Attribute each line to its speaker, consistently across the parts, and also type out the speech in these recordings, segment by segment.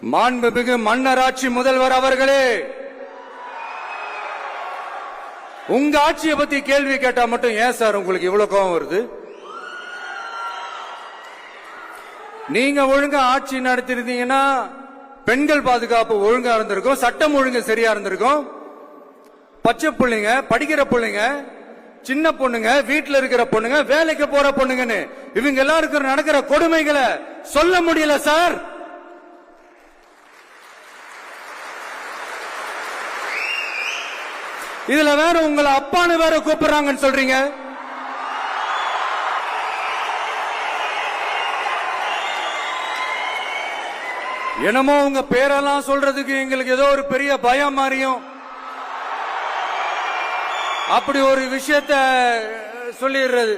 Speaker 1: மாண்புமிகு மன்னராட்சி முதல்வர் அவர்களே, உங்க ஆட்சியை பத்தி கேள்வி கேட்டா மட்டும் ஏன் சார் உங்களுக்கு இவ்வளவு கோபம் வருது? நீங்க ஒழுங்கா ஆட்சி நடத்திருந்தீங்கன்னா பெண்கள் பாதுகாப்பு ஒழுங்கா இருந்திருக்கும், சட்டம் ஒழுங்கு சரியா இருந்திருக்கும். பச்சை பிள்ளைங்க, படிக்கிற பிள்ளைங்க, சின்ன பொண்ணுங்க, வீட்டுல இருக்கிற பொண்ணுங்க, வேலைக்கு போற பொண்ணுங்கன்னு இவங்க எல்லாருக்கும் நடக்கிற கொடுமைகளை சொல்ல முடியல சார். இதுல வேற உங்களை அப்பான்னு வேற கூப்பிடுறாங்கன்னு சொல்றீங்க. என்னமோ உங்க பேரெல்லாம் சொல்றதுக்கு எங்களுக்கு ஏதோ ஒரு பெரிய பயம் மாறியும் அப்படி ஒரு விஷயத்த சொல்லிடுறது.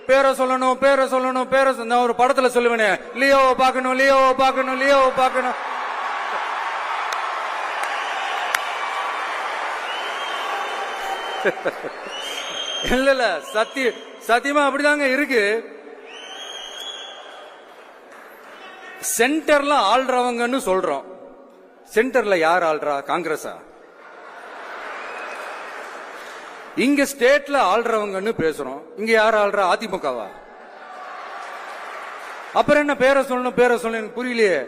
Speaker 1: பேரை சொல்லணும், பேரை சொல்லணும், பேரை நான் ஒரு படத்துல சொல்லுவேனே, லியோவை பார்க்கணும், லியோவை பார்க்கணும், லியோவை பார்க்கணும். இல்ல இல்ல, சத்தியமா அப்படிதாங்க இருக்கு. சென்டர்ல ஆள்றவங்கன்னு சொல்றோம். சென்டர்ல யார் ஆள்றா? காங்கிரஸா? இங்க ஸ்டேட்ல ஆள்றவங்கன்னு பேசுறோம். இங்க யார் ஆள்றா? அதிமுகவா? அப்புறம் என்ன பேரை சொல்லணும், பேரை சொல்லணும் புரியலையே.